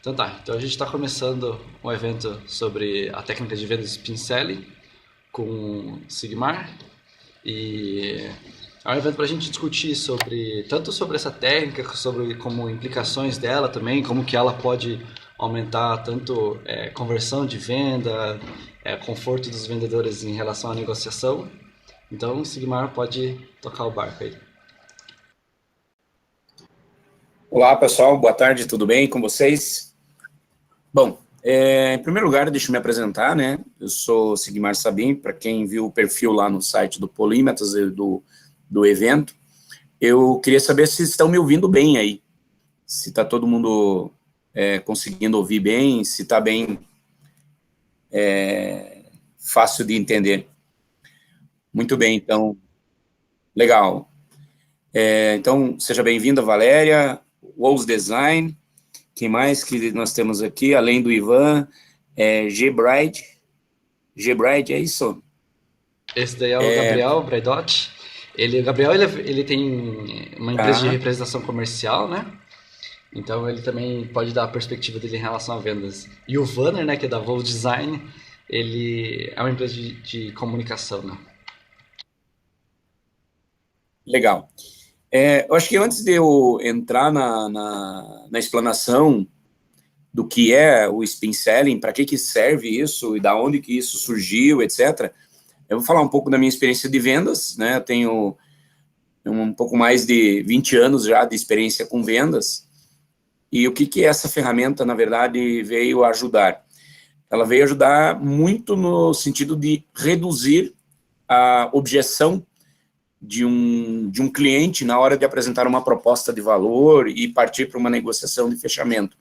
Então tá, então a gente está começando um evento sobre a técnica de vendas Spin Selling com Sigmar e é um evento para a gente discutir sobre tanto sobre essa técnica, sobre como implicações dela também, como que ela pode aumentar tanto conversão de venda, conforto dos vendedores em relação à negociação. Então, Sigmar pode tocar o barco aí. Olá, pessoal. Boa tarde, tudo bem com vocês? Bom, em primeiro lugar, deixa eu me apresentar, né? Eu sou Sigmar Sabin, para quem viu o perfil lá no site do Polímetas e do evento. Eu queria saber se estão me ouvindo bem aí, se está todo mundo conseguindo ouvir bem, se está bem fácil de entender. Muito bem, então, legal. Então, seja bem-vinda, Valéria, Walls Design. Quem mais que nós temos aqui, além do Ivan, G-Bride. G-Bride, é isso? Esse daí é o Gabriel Braidot. O Gabriel ele tem uma empresa de Tá, representação comercial, né? Então ele também pode dar a perspectiva dele em relação a vendas. E o Vanner, né, que é da Volvo Design, ele é uma empresa de comunicação, né? legal. Eu acho que antes de eu entrar na explanação do que é o Spin Selling, para que serve isso e da onde que isso surgiu, etc., eu vou falar um pouco da minha experiência de vendas, né? Eu tenho um pouco mais de 20 anos já de experiência com vendas, e o que essa ferramenta, na verdade, veio ajudar? Ela veio ajudar muito no sentido de reduzir a objeção de um cliente na hora de apresentar uma proposta de valor e partir para uma negociação de fechamento,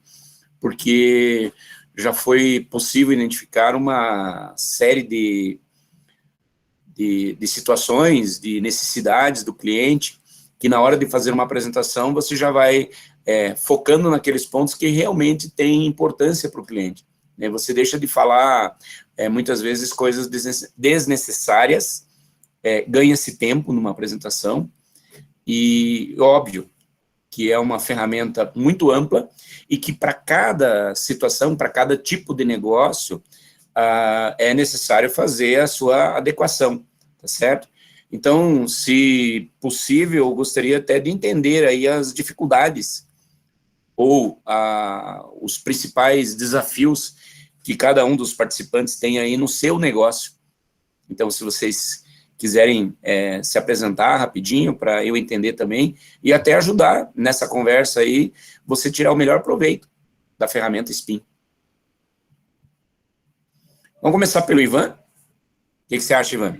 porque já foi possível identificar uma série de situações, de necessidades do cliente, que na hora de fazer uma apresentação você já vai focando naqueles pontos que realmente têm importância para o cliente. Né? Você deixa de falar, muitas vezes, coisas desnecessárias, ganha-se tempo numa apresentação, e óbvio que é uma ferramenta muito ampla e que para cada situação, para cada tipo de negócio, é necessário fazer a sua adequação, tá certo? Então, se possível, eu gostaria até de entender aí as dificuldades ou os principais desafios que cada um dos participantes tem aí no seu negócio. Então, se vocês quiserem se apresentar rapidinho para eu entender também e até ajudar nessa conversa aí, você tirar o melhor proveito da ferramenta Spin. Vamos começar pelo Ivan. O que você acha, Ivan?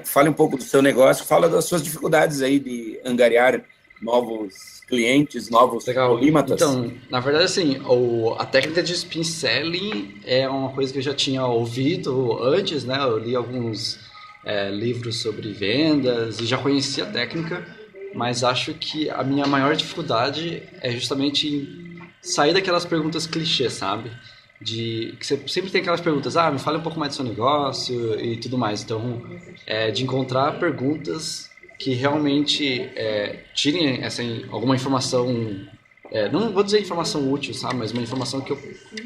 Fale um pouco do seu negócio, fala das suas dificuldades aí de angariar novos clientes, novos Legal. polímatas. Então, na verdade, assim, a técnica de spin selling é uma coisa que eu já tinha ouvido antes, né? Eu li alguns livros sobre vendas e já conhecia a técnica, mas acho que a minha maior dificuldade é justamente em sair daquelas perguntas clichê, sabe? Que você sempre tem aquelas perguntas, me fale um pouco mais do seu negócio e tudo mais. Então, de encontrar perguntas que realmente tirem alguma informação, não vou dizer informação útil, sabe, mas uma informação que eu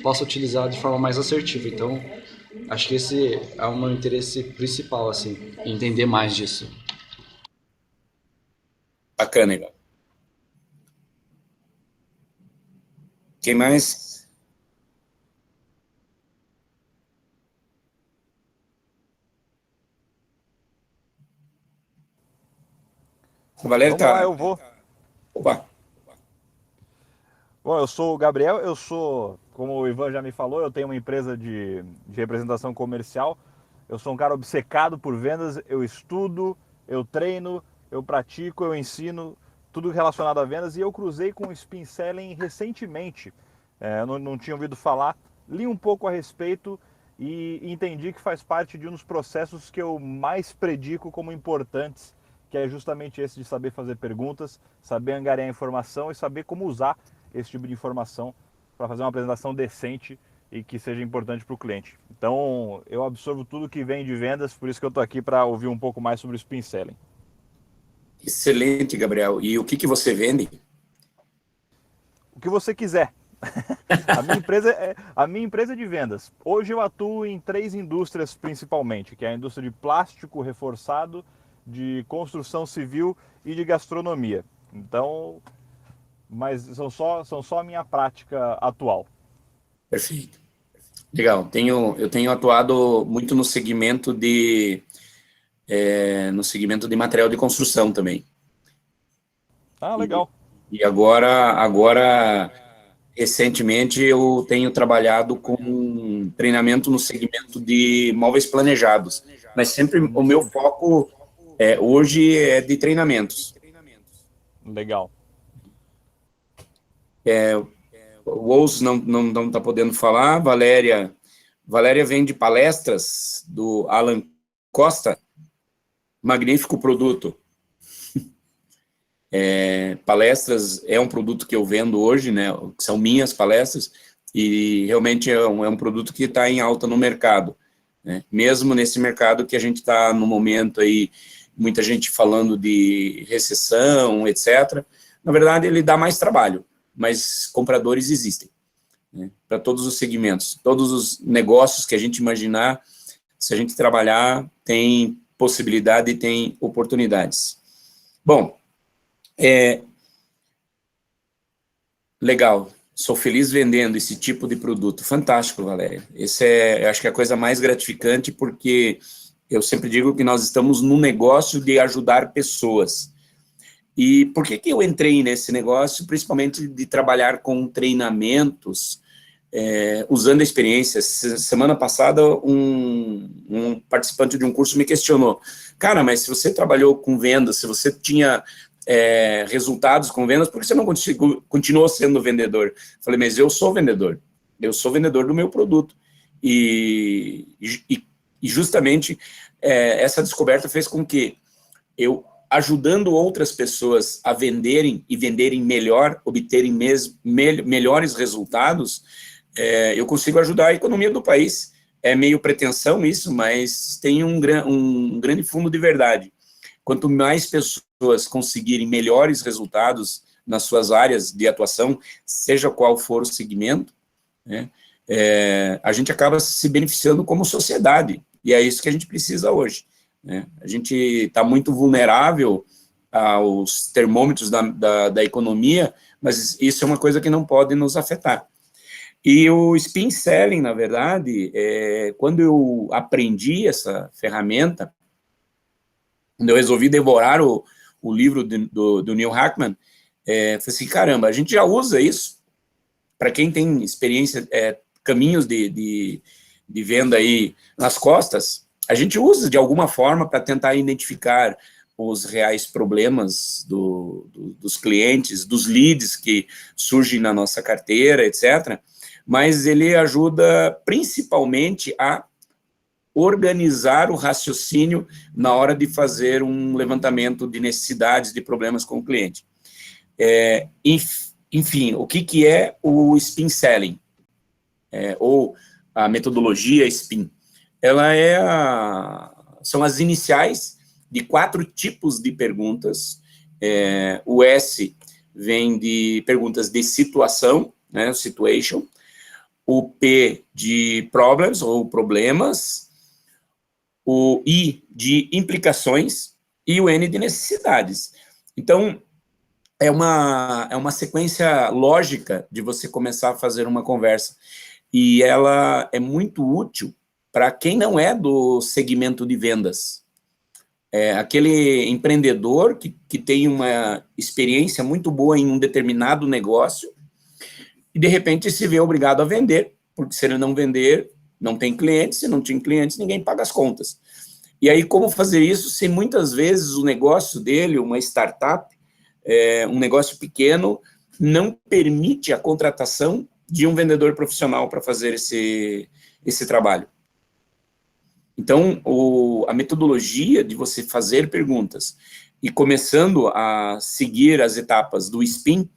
possa utilizar de forma mais assertiva. Então, acho que esse é o meu interesse principal, assim, em entender mais disso. Bacana, Ivan. Quem mais? O Valério Vamos lá, tá... eu vou. Opa, Bom, eu sou o Gabriel, como o Ivan já me falou, eu tenho uma empresa de representação comercial. Eu sou um cara obcecado por vendas, eu estudo, eu treino, eu pratico, eu ensino, tudo relacionado a vendas. E eu cruzei com o Spin Selling recentemente. Eu não tinha ouvido falar, li um pouco a respeito e entendi que faz parte de um dos processos que eu mais predico como importantes, que é justamente esse de saber fazer perguntas, saber angariar informação e saber como usar esse tipo de informação para fazer uma apresentação decente e que seja importante para o cliente. Então, eu absorvo tudo que vem de vendas, por isso que eu estou aqui para ouvir um pouco mais sobre o Spin Selling. excelente, Gabriel. E o que você vende? O que você quiser. A minha empresa é de vendas. Hoje eu atuo em 3 indústrias principalmente, que é a indústria de plástico reforçado, de construção civil e de gastronomia. Então, mas são só a minha prática atual. Perfeito. Legal. Eu tenho atuado muito no segmento de material de construção também. Ah, E, legal. e agora, recentemente, eu tenho trabalhado com treinamento no segmento de móveis planejados, mas sempre o meu foco hoje é de treinamentos. Legal. O Ous não está podendo falar, Valéria vem de palestras do Alan Costa, magnífico produto. Palestras é um produto que eu vendo hoje, né? São minhas palestras, e realmente é um produto que está em alta no mercado, né? Mesmo nesse mercado que a gente está no momento aí, muita gente falando de recessão, etc. Na verdade, ele dá mais trabalho, mas compradores existem, né? Para todos os segmentos, todos os negócios que a gente imaginar, se a gente trabalhar, tem possibilidade e tem oportunidades. Bom, legal, sou feliz vendendo esse tipo de produto. Fantástico, Valéria. Eu acho que é a coisa mais gratificante, porque eu sempre digo que nós estamos no negócio de ajudar pessoas. E por que eu entrei nesse negócio? Principalmente de trabalhar com treinamentos, usando a experiência. Semana passada, um participante de um curso me questionou: cara, mas se você trabalhou com vendas, se você tinha resultados com vendas, por que você não continuou sendo vendedor? Falei, mas eu sou vendedor do meu produto. E justamente essa descoberta fez com que eu, ajudando outras pessoas a venderem e venderem melhor, obterem melhores resultados, eu consigo ajudar a economia do país. É meio pretensão isso, mas tem um grande fundo de verdade. Quanto mais pessoas conseguirem melhores resultados nas suas áreas de atuação, seja qual for o segmento, né, a gente acaba se beneficiando como sociedade, e é isso que a gente precisa hoje, né? A gente está muito vulnerável aos termômetros da economia, mas isso é uma coisa que não pode nos afetar. E o Spin Selling, na verdade, quando eu aprendi essa ferramenta, quando eu resolvi devorar o livro do Neil Hackman, falei assim, caramba, a gente já usa isso. Para quem tem experiência, caminhos de venda aí nas costas, a gente usa de alguma forma para tentar identificar os reais problemas dos clientes, dos leads que surgem na nossa carteira, etc. Mas ele ajuda principalmente a organizar o raciocínio na hora de fazer um levantamento de necessidades, de problemas com o cliente. Enfim, o que é o Spin Selling? Ou a metodologia Spin? São as iniciais de 4 tipos de perguntas. O S vem de perguntas de situação, né, situation. O P de problems, ou problemas. O I de implicações e o N de necessidades. Então, é uma sequência lógica de você começar a fazer uma conversa. E ela é muito útil para quem não é do segmento de vendas. Aquele empreendedor que tem uma experiência muito boa em um determinado negócio e, de repente, se vê obrigado a vender, porque se ele não vender, não tem clientes, se não tem clientes, ninguém paga as contas. E aí, como fazer isso se muitas vezes o negócio dele, uma startup, um negócio pequeno, não permite a contratação de um vendedor profissional para fazer esse trabalho? Então, a metodologia de você fazer perguntas e começando a seguir as etapas do SPIN,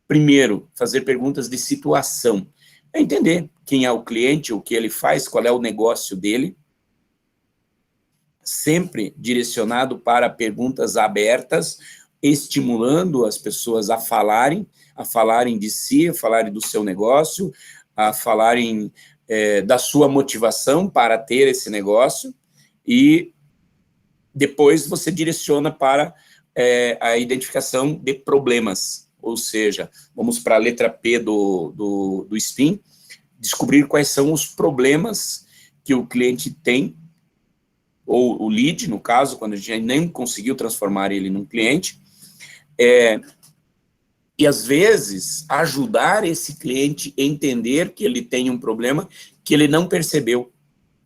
primeiro, fazer perguntas de situação. É entender quem é o cliente, o que ele faz, qual é o negócio dele, sempre direcionado para perguntas abertas estimulando as pessoas a falarem de si, a falarem do seu negócio, a falarem da sua motivação para ter esse negócio, e depois você direciona para a identificação de problemas, ou seja, vamos para a letra P do SPIN, descobrir quais são os problemas que o cliente tem, ou o lead, no caso, quando a gente nem conseguiu transformar ele num cliente, e às vezes ajudar esse cliente a entender que ele tem um problema que ele não percebeu,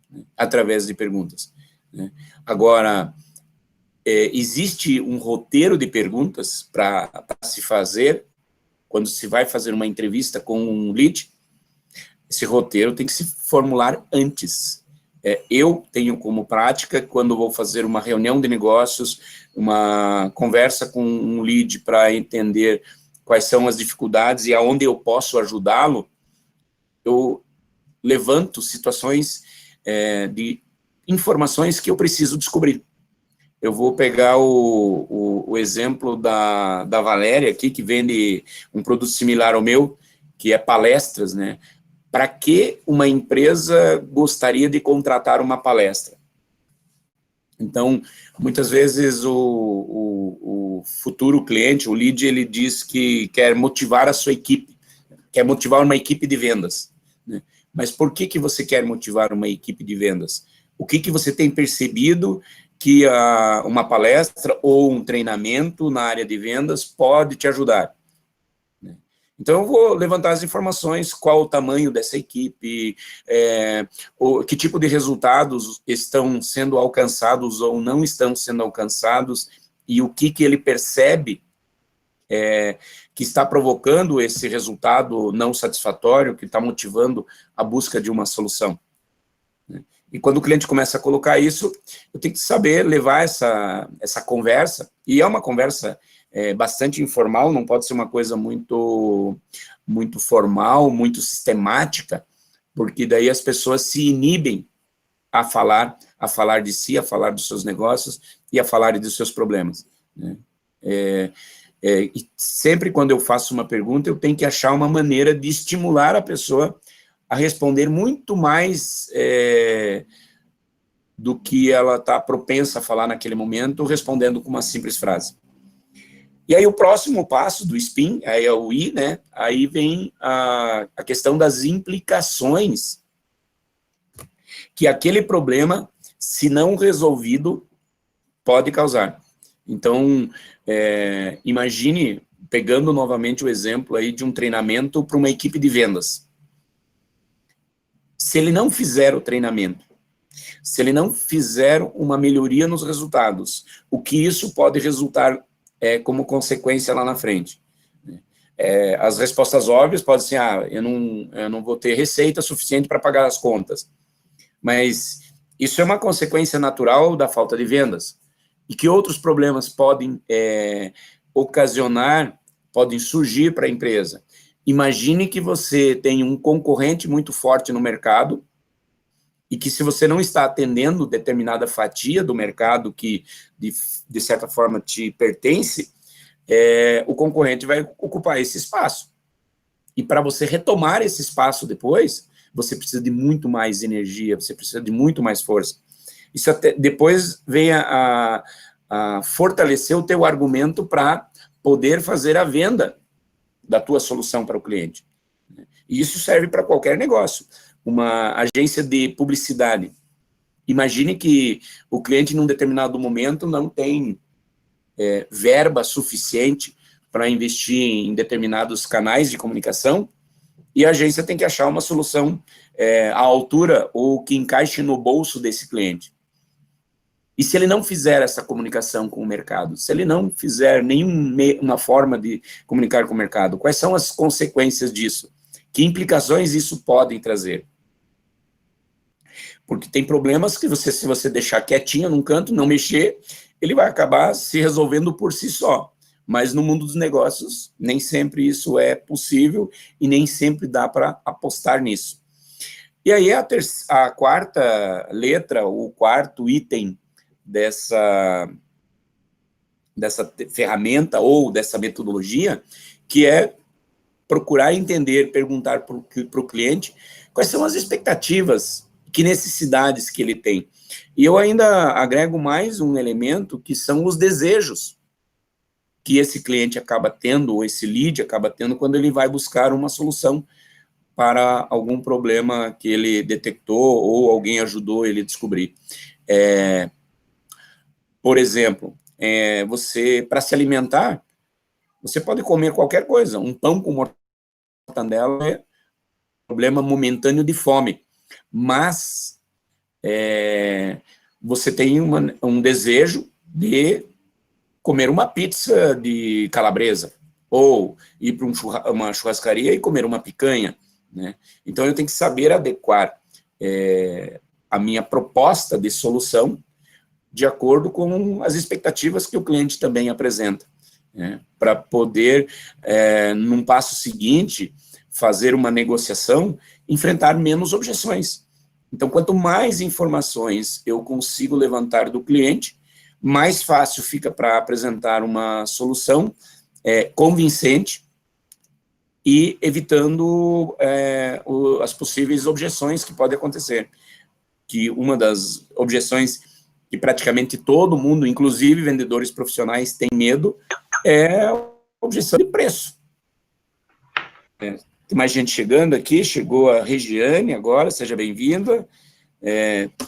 né, através de perguntas, né? Agora, existe um roteiro de perguntas para se fazer quando se vai fazer uma entrevista com um lead. Esse roteiro tem que se formular antes. Eu tenho como prática, quando vou fazer uma reunião de negócios, uma conversa com um lead para entender quais são as dificuldades e aonde eu posso ajudá-lo, eu levanto situações de informações que eu preciso descobrir. Eu vou pegar o exemplo da Valéria aqui, que vende um produto similar ao meu, que é palestras, né? Para que uma empresa gostaria de contratar uma palestra? Então, muitas vezes o futuro cliente, o lead, ele diz que quer motivar a sua equipe, quer motivar uma equipe de vendas, né? Mas por que você quer motivar uma equipe de vendas? O que você tem percebido que uma palestra ou um treinamento na área de vendas pode te ajudar? Então, eu vou levantar as informações, qual o tamanho dessa equipe, que tipo de resultados estão sendo alcançados ou não estão sendo alcançados, e o que ele percebe que está provocando esse resultado não satisfatório, que está motivando a busca de uma solução, né? E quando o cliente começa a colocar isso, eu tenho que saber levar essa conversa, e é uma conversa bastante informal, não pode ser uma coisa muito formal, muito sistemática, porque daí as pessoas se inibem a falar de si, a falar dos seus negócios e a falar dos seus problemas, né? E sempre quando eu faço uma pergunta, eu tenho que achar uma maneira de estimular a pessoa a responder muito mais do que ela está propensa a falar naquele momento, respondendo com uma simples frase. E aí o próximo passo do SPIN, aí é o I, né? Aí vem a questão das implicações que aquele problema, se não resolvido, pode causar. Então, imagine, pegando novamente o exemplo aí de um treinamento para uma equipe de vendas. Se ele não fizer o treinamento, se ele não fizer uma melhoria nos resultados, o que isso pode resultar como consequência lá na frente? As respostas óbvias podem ser, eu não vou ter receita suficiente para pagar as contas. Mas isso é uma consequência natural da falta de vendas. E que outros problemas podem ocasionar, podem surgir para a empresa? Imagine que você tem um concorrente muito forte no mercado, e que se você não está atendendo determinada fatia do mercado que, de certa forma, te pertence, o concorrente vai ocupar esse espaço. E para você retomar esse espaço depois, você precisa de muito mais energia, você precisa de muito mais força. Isso depois vem a fortalecer o teu argumento para poder fazer a venda da tua solução para o cliente. E isso serve para qualquer negócio. Uma agência de publicidade. Imagine que o cliente, num determinado momento, não tem verba suficiente para investir em determinados canais de comunicação, e a agência tem que achar uma solução à altura ou que encaixe no bolso desse cliente. E se ele não fizer essa comunicação com o mercado, se ele não fizer nenhuma forma de comunicar com o mercado, quais são as consequências disso? Que implicações isso pode trazer? Porque tem problemas que se você deixar quietinho num canto, não mexer, ele vai acabar se resolvendo por si só. Mas no mundo dos negócios, nem sempre isso é possível e nem sempre dá para apostar nisso. E aí a quarta letra, o quarto item ferramenta ou dessa metodologia, que é procurar entender, perguntar para o cliente quais são as expectativas, que necessidades que ele tem. E eu ainda agrego mais um elemento, que são os desejos que esse cliente acaba tendo, ou esse lead acaba tendo, quando ele vai buscar uma solução para algum problema que ele detectou ou alguém ajudou ele a descobrir. Por exemplo, você, para se alimentar, você pode comer qualquer coisa. Um pão com mortandela é um problema momentâneo de fome, mas você tem um desejo de comer uma pizza de calabresa, ou ir para uma churrascaria e comer uma picanha, né? Então, eu tenho que saber adequar a minha proposta de solução de acordo com as expectativas que o cliente também apresenta, né? Para poder, num passo seguinte, fazer uma negociação, enfrentar menos objeções. Então, quanto mais informações eu consigo levantar do cliente, mais fácil fica para apresentar uma solução convincente e evitando as possíveis objeções que podem acontecer. Que uma das objeções que praticamente todo mundo, inclusive vendedores profissionais, tem medo, é a objeção de preço. Tem mais gente chegando aqui, chegou a Regiane agora, seja bem-vinda.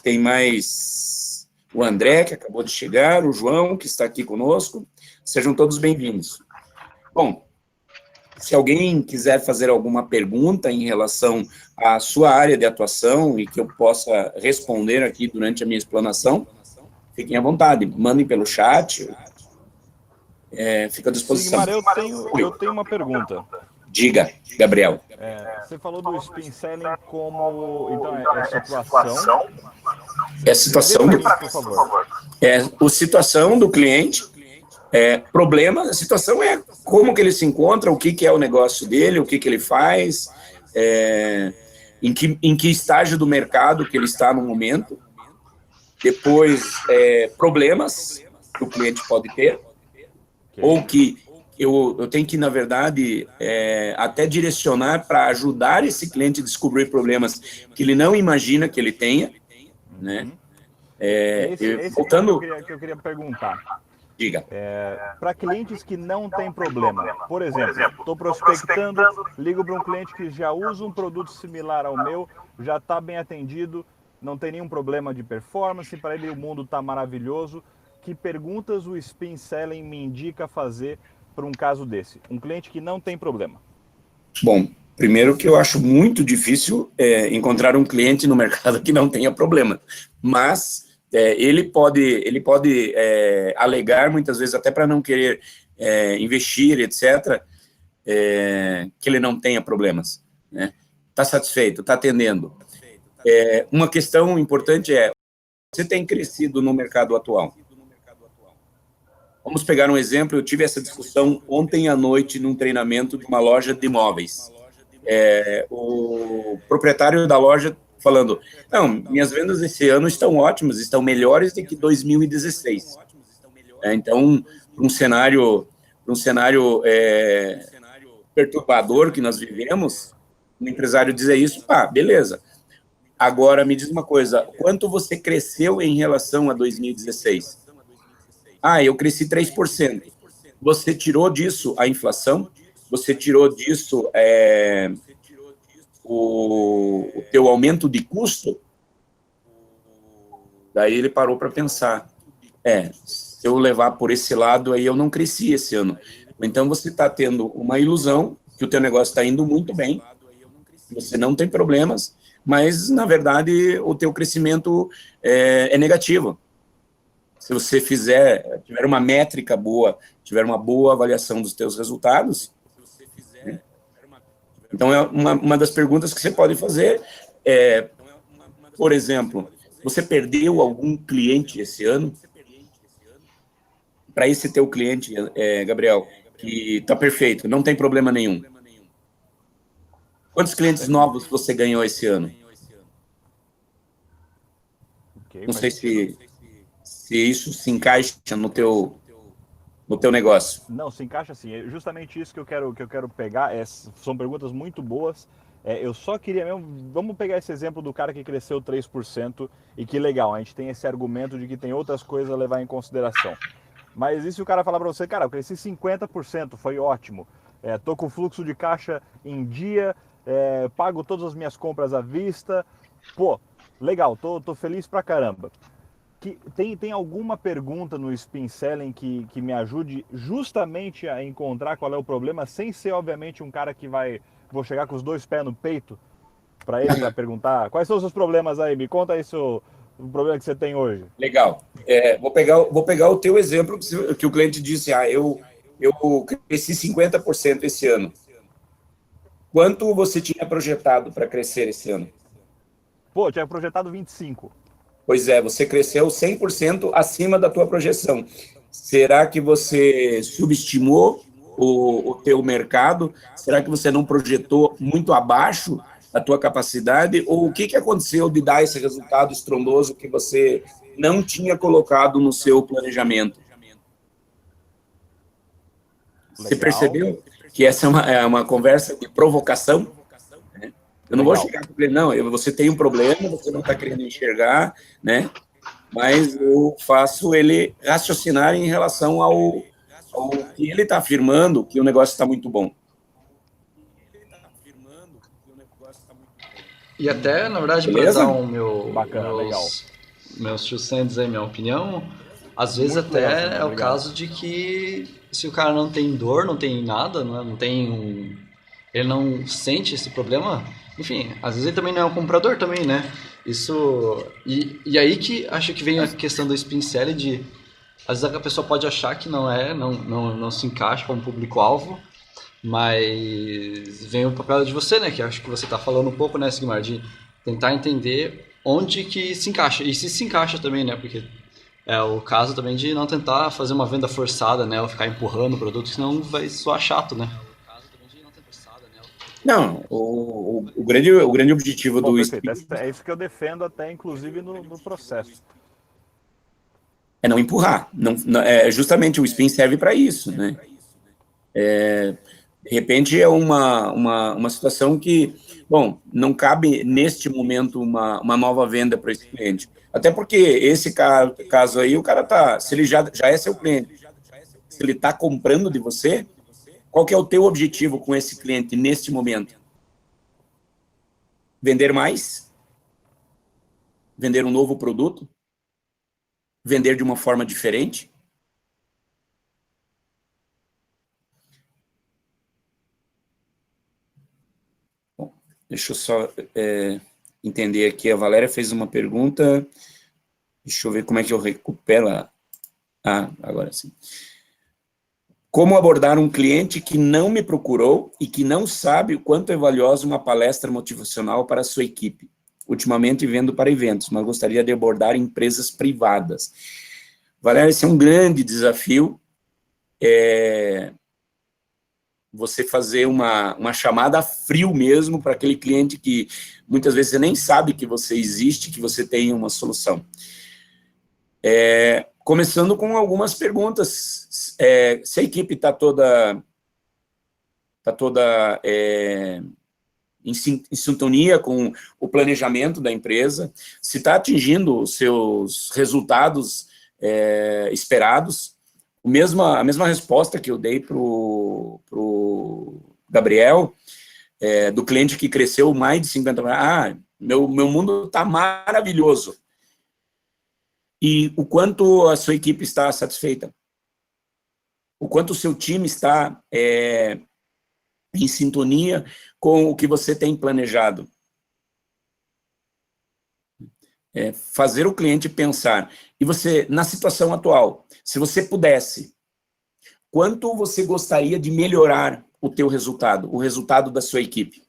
Tem mais o André, que acabou de chegar, o João, que está aqui conosco. Sejam todos bem-vindos. Bom, se alguém quiser fazer alguma pergunta em relação à sua área de atuação e que eu possa responder aqui durante a minha explanação, fiquem à vontade, mandem pelo chat, fica à disposição. Sigmar, eu tenho uma pergunta. Diga, Gabriel. Você falou do spin selling como, então, situação. É a situação do, por favor. A situação do cliente, problema, a situação é como que ele se encontra, o que é o negócio dele, o que ele faz, em que estágio do mercado que ele está no momento. Depois, problemas que o cliente pode ter, ou que eu tenho que, na verdade, até direcionar para ajudar esse cliente a descobrir problemas que ele não imagina que ele tenha, né? Voltando... que eu queria perguntar. Diga. Para clientes que não têm problema, por exemplo, estou prospectando, ligo para um cliente que já usa um produto similar ao meu, já está bem atendido, não tem nenhum problema de performance, para ele o mundo está maravilhoso. Que perguntas o spin selling me indica fazer para um caso desse? Um cliente que não tem problema. Bom, primeiro que eu acho muito difícil encontrar um cliente no mercado que não tenha problema, mas ele pode alegar muitas vezes, até para não querer investir, etc., que ele não tenha problemas, né? Está satisfeito, está atendendo. Uma questão importante você tem crescido no mercado atual? Vamos pegar um exemplo, eu tive essa discussão ontem à noite num treinamento de uma loja de imóveis. O proprietário da loja falando, não, minhas vendas esse ano estão ótimas, estão melhores do que 2016. Então, para um cenário perturbador que nós vivemos, o empresário dizer isso, beleza. Agora, me diz uma coisa, quanto você cresceu em relação a 2016? Eu cresci 3%. Você tirou disso a inflação? Você tirou disso o teu aumento de custo? Daí ele parou para pensar. Se eu levar por esse lado, aí eu não cresci esse ano. Então, você está tendo uma ilusão que o teu negócio está indo muito bem, você não tem problemas, mas, na verdade, o teu crescimento é negativo. Se você tiver uma métrica boa, tiver uma boa avaliação dos teus resultados, né? Então, uma das perguntas que você pode fazer por exemplo, você perdeu algum cliente esse ano? Para esse teu cliente, Gabriel, que está perfeito, não tem problema nenhum. Quantos clientes novos você ganhou esse ano? Não sei se isso se encaixa no no teu negócio? Não, se encaixa assim. É justamente isso que eu quero pegar. São perguntas muito boas. Eu só queria mesmo. Vamos pegar esse exemplo do cara que cresceu 3% e que legal, a gente tem esse argumento de que tem outras coisas a levar em consideração. Mas e se o cara falar para você, cara, eu cresci 50%, foi ótimo. Tô com fluxo de caixa em dia, pago todas as minhas compras à vista. Pô, legal, tô feliz pra caramba. Tem alguma pergunta no Spin Selling que me ajude justamente a encontrar qual é o problema, sem ser, obviamente, um cara que vou chegar com os 2 pés no peito para ele para perguntar quais são os seus problemas aí, me conta aí o problema que você tem hoje. Legal. Vou pegar o teu exemplo que o cliente disse, eu cresci 50% esse ano. Quanto você tinha projetado para crescer esse ano? Pô, eu tinha projetado 25. Pois é, você cresceu 100% acima da tua projeção. Será que você subestimou o teu mercado? Será que você não projetou muito abaixo da tua capacidade? Ou o que aconteceu de dar esse resultado estrondoso que você não tinha colocado no seu planejamento? Legal. Você percebeu que essa é uma conversa de provocação? Eu não vou chegar para ele, não, você tem um problema, você não está querendo enxergar, né? Mas eu faço ele raciocinar em relação ao que ele está afirmando, que o negócio está muito bom. E até, na verdade, para dar meus 2 cents aí, minha opinião, às vezes muito até legal, é o caso de que se o cara não tem dor, não tem nada, não tem ele não sente esse problema, enfim, às vezes ele também não é um comprador também, né? Isso... E aí que acho que vem a questão do Spin Selling de... Às vezes a pessoa pode achar que não se encaixa como público-alvo, mas vem o papel de você, né? Que acho que você está falando um pouco, né, Sigmar, de tentar entender onde que se encaixa. E se encaixa também, né? Porque é o caso também de não tentar fazer uma venda forçada, né? Ou ficar empurrando o produto, senão vai soar chato, né? Não, o grande objetivo do perfeito. É isso que eu defendo até, inclusive, no processo. É não empurrar. Justamente o Spin serve para isso, né? De repente é uma situação que, bom, não cabe neste momento uma nova venda para esse cliente. Até porque esse caso aí, o cara tá, se ele já é seu cliente, se ele está comprando de você, qual que é o teu objetivo com esse cliente neste momento? Vender mais? Vender um novo produto? Vender de uma forma diferente? Bom, deixa eu só entender aqui. A Valéria fez uma pergunta. Deixa eu ver como é que eu recupero. Agora sim. Como abordar um cliente que não me procurou e que não sabe o quanto é valiosa uma palestra motivacional para a sua equipe? Ultimamente vendo para eventos, mas gostaria de abordar empresas privadas. Valéria, esse é um grande desafio. Você fazer uma chamada a frio mesmo para aquele cliente que muitas vezes você nem sabe que você existe, que você tem uma solução. Começando com algumas perguntas. Se a equipe está toda em sintonia com o planejamento da empresa, se está atingindo os seus resultados esperados, a mesma resposta que eu dei para o Gabriel, do cliente que cresceu mais de 50%, meu mundo está maravilhoso. E o quanto a sua equipe está satisfeita? O quanto o seu time está em sintonia com o que você tem planejado? Fazer o cliente pensar. E você, na situação atual, se você pudesse, quanto você gostaria de melhorar o teu resultado, o resultado da sua equipe?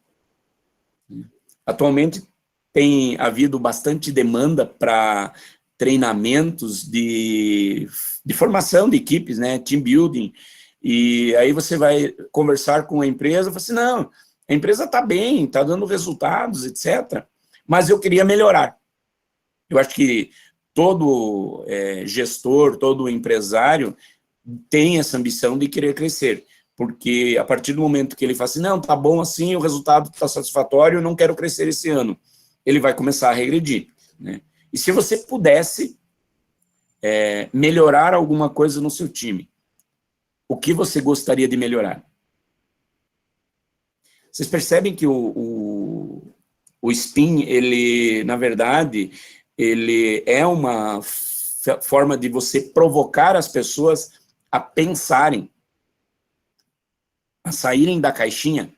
Atualmente tem havido bastante demanda para treinamentos de formação de equipes, né, team building, e aí você vai conversar com a empresa, e fala assim, não, a empresa está bem, está dando resultados, etc., mas eu queria melhorar. Eu acho que todo gestor, todo empresário tem essa ambição de querer crescer, porque a partir do momento que ele fala assim, não, tá bom assim, o resultado está satisfatório, eu não quero crescer esse ano, ele vai começar a regredir, né? E se você pudesse melhorar alguma coisa no seu time, o que você gostaria de melhorar? Vocês percebem que o spin, ele, na verdade, ele é uma forma de você provocar as pessoas a pensarem, a saírem da caixinha,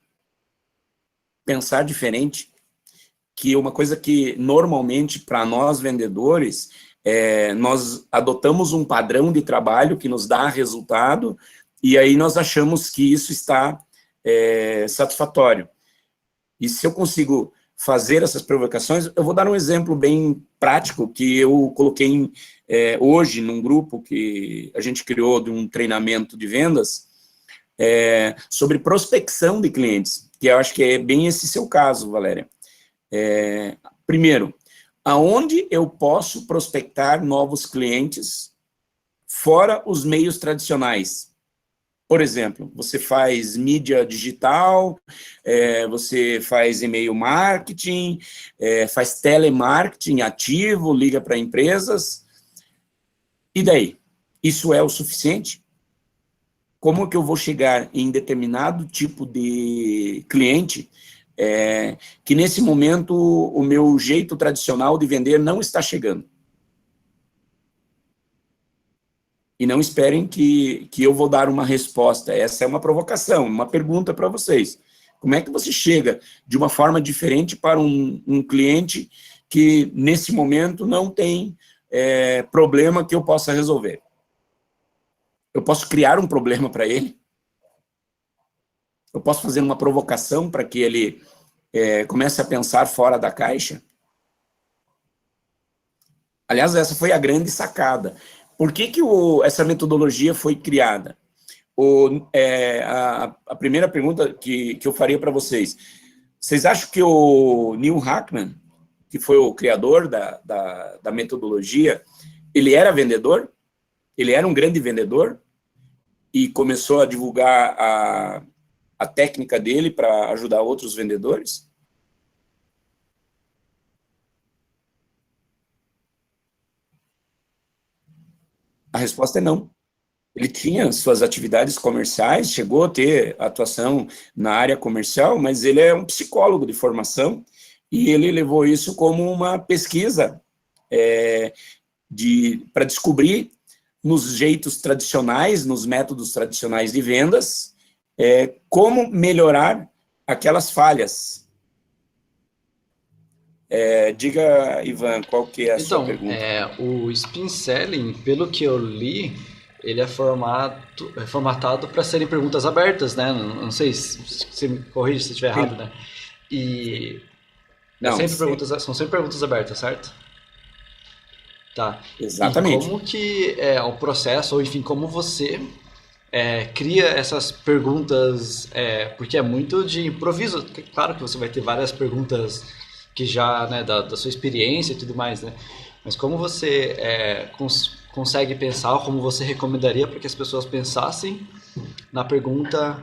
pensar diferente, que uma coisa que normalmente para nós vendedores, nós adotamos um padrão de trabalho que nos dá resultado e aí nós achamos que isso está satisfatório. E se eu consigo fazer essas provocações, eu vou dar um exemplo bem prático que eu coloquei hoje num grupo que a gente criou de um treinamento de vendas sobre prospecção de clientes, que eu acho que é bem esse seu caso, Valéria. Primeiro, aonde eu posso prospectar novos clientes fora os meios tradicionais? Por exemplo, você faz mídia digital, você faz e-mail marketing, faz telemarketing ativo, liga para empresas. E daí? Isso é o suficiente? Como que eu vou chegar em determinado tipo de cliente que nesse momento o meu jeito tradicional de vender não está chegando? E não esperem que eu vou dar uma resposta. Essa é uma provocação, uma pergunta para vocês. Como é que você chega de uma forma diferente para um cliente que, nesse momento, não tem problema que eu possa resolver? Eu posso criar um problema para ele? Eu posso fazer uma provocação para que ele comece a pensar fora da caixa? Aliás, essa foi a grande sacada. Por que essa metodologia foi criada? A primeira pergunta que eu faria para vocês. Vocês acham que o Neil Hackman, que foi o criador da metodologia, ele era vendedor? Ele era um grande vendedor? E começou a divulgar a técnica dele para ajudar outros vendedores? A resposta é não. Ele tinha suas atividades comerciais, chegou a ter atuação na área comercial, mas ele é um psicólogo de formação e ele levou isso como uma pesquisa para descobrir nos jeitos tradicionais, nos métodos tradicionais de vendas, como melhorar aquelas falhas. Diga, Ivan, qual que é a sua pergunta? O Spin Selling, pelo que eu li, ele é formatado para serem perguntas abertas, né? Não sei se você me corrige se estiver errado, né? E são sempre perguntas abertas, certo? Tá. Exatamente. E como que é o processo, ou enfim, como você cria essas perguntas, porque é muito de improviso. Claro que você vai ter várias perguntas que já, né, da sua experiência e tudo mais, né? Mas como você consegue pensar, ou como você recomendaria para que as pessoas pensassem na pergunta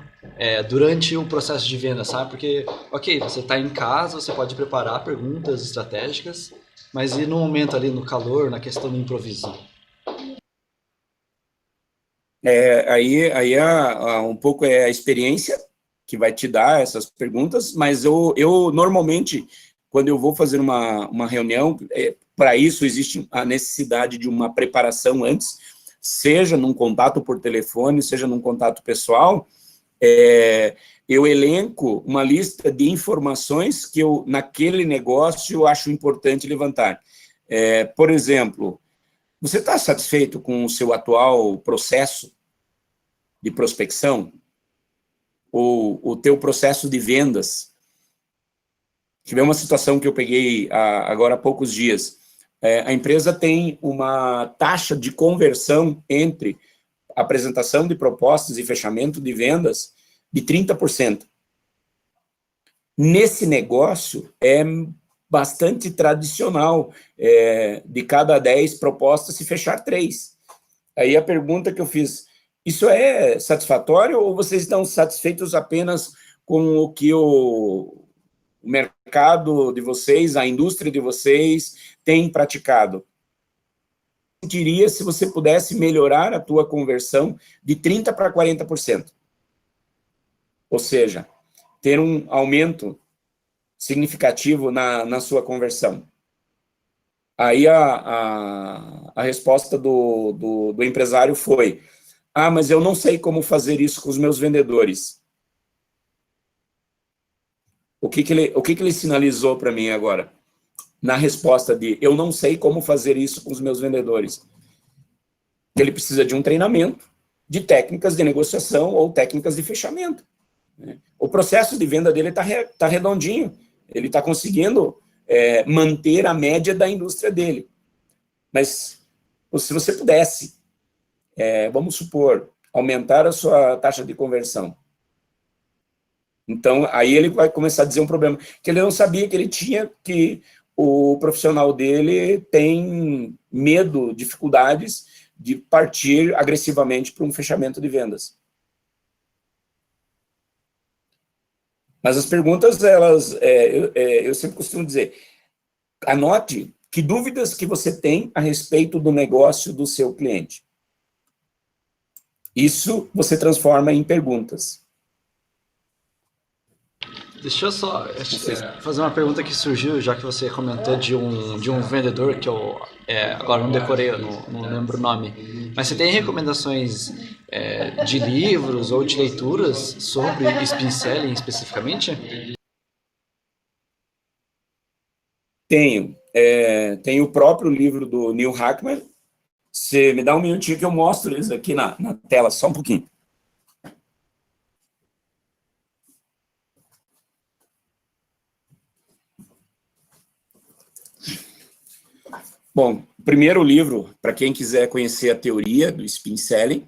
durante o processo de venda, sabe? Porque, ok, você está em casa, você pode preparar perguntas estratégicas, mas e no momento ali, no calor, na questão do improviso? Aí um pouco a experiência que vai te dar essas perguntas, mas eu normalmente, quando eu vou fazer uma reunião, para isso existe a necessidade de uma preparação antes, seja num contato por telefone, seja num contato pessoal, eu elenco uma lista de informações que eu, naquele negócio, acho importante levantar. Por exemplo, você está satisfeito com o seu atual processo de prospecção? Ou o teu processo de vendas? Tive uma situação que eu peguei agora há poucos dias. A empresa tem uma taxa de conversão entre apresentação de propostas e fechamento de vendas de 30%. Nesse negócio, é bastante tradicional, de cada 10 propostas se fechar 3. Aí a pergunta que eu fiz, Isso é satisfatório ou vocês estão satisfeitos apenas com o que o mercado de vocês, a indústria de vocês tem praticado? Sentiria se você pudesse melhorar a tua conversão de 30% para 40%. Ou seja, ter um aumento significativo na sua conversão. Aí a resposta do empresário foi: ah, mas eu não sei como fazer isso com os meus vendedores. O que ele sinalizou para mim agora? Na resposta de eu não sei como fazer isso com os meus vendedores. Ele precisa de um treinamento de técnicas de negociação ou técnicas de fechamento. O processo de venda dele está redondinho. Ele está conseguindo manter a média da indústria dele. Mas se você pudesse, vamos supor, aumentar a sua taxa de conversão, então aí ele vai começar a dizer um problema, que ele não sabia que ele tinha, que o profissional dele tem medo, dificuldades de partir agressivamente para um fechamento de vendas. Mas as perguntas, elas, eu sempre costumo dizer, anote que dúvidas que você tem a respeito do negócio do seu cliente. Isso você transforma em perguntas. Deixa eu só fazer uma pergunta que surgiu, já que você comentou de um vendedor que eu agora não decorei, eu não lembro o nome. Mas você tem recomendações de livros ou de leituras sobre spin selling especificamente? Tenho. Tem o próprio livro do Neil Hackman. Você me dá um minutinho que eu mostro eles aqui na tela, só um pouquinho. Bom, o primeiro livro, para quem quiser conhecer a teoria do spin selling,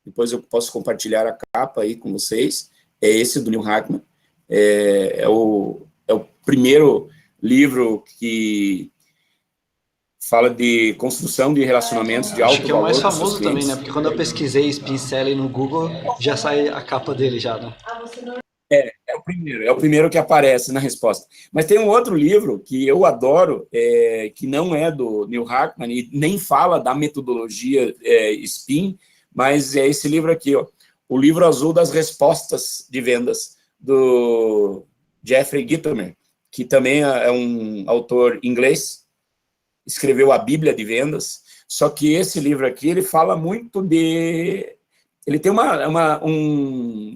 depois eu posso compartilhar a capa aí com vocês, é esse do Neil Hackman. É o primeiro livro que fala de construção de relacionamentos de alto valor. Acho que é o mais famoso também, né? Porque quando eu pesquisei spin selling no Google, já sai a capa dele já, né? É o primeiro que aparece na resposta. Mas tem um outro livro que eu adoro, que não é do Neil Hackman e nem fala da metodologia spin, mas é esse livro aqui, ó, O Livro Azul das Respostas de Vendas, do Jeffrey Gitomer, que também é um autor inglês, escreveu a Bíblia de Vendas, só que esse livro aqui, ele fala muito de... Ele tem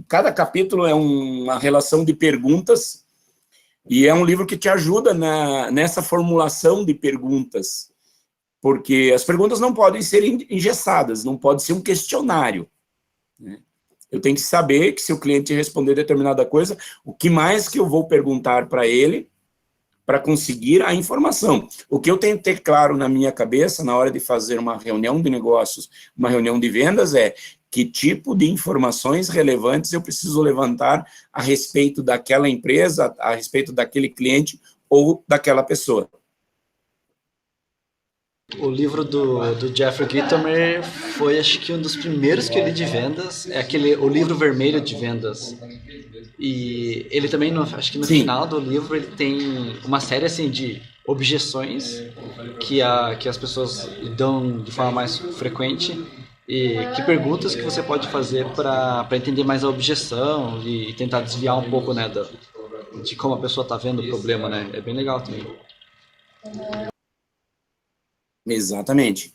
cada capítulo é uma relação de perguntas, e é um livro que te ajuda nessa formulação de perguntas, porque as perguntas não podem ser engessadas, não pode ser um questionário, né? Eu tenho que saber que se o cliente responder determinada coisa, o que mais que eu vou perguntar para ele para conseguir a informação. O que eu tenho que ter claro na minha cabeça na hora de fazer uma reunião de negócios, uma reunião de vendas, é que tipo de informações relevantes eu preciso levantar a respeito daquela empresa, a respeito daquele cliente ou daquela pessoa. O livro do Jeffrey Gitomer foi, acho que, um dos primeiros que eu li de vendas. O livro vermelho de vendas. E ele também, acho que no Sim. final do livro, ele tem uma série assim, de objeções que as pessoas dão de forma mais frequente. E que perguntas que você pode fazer para entender mais a objeção e tentar desviar um pouco, né, de como a pessoa está vendo o problema, né? É bem legal também. Exatamente.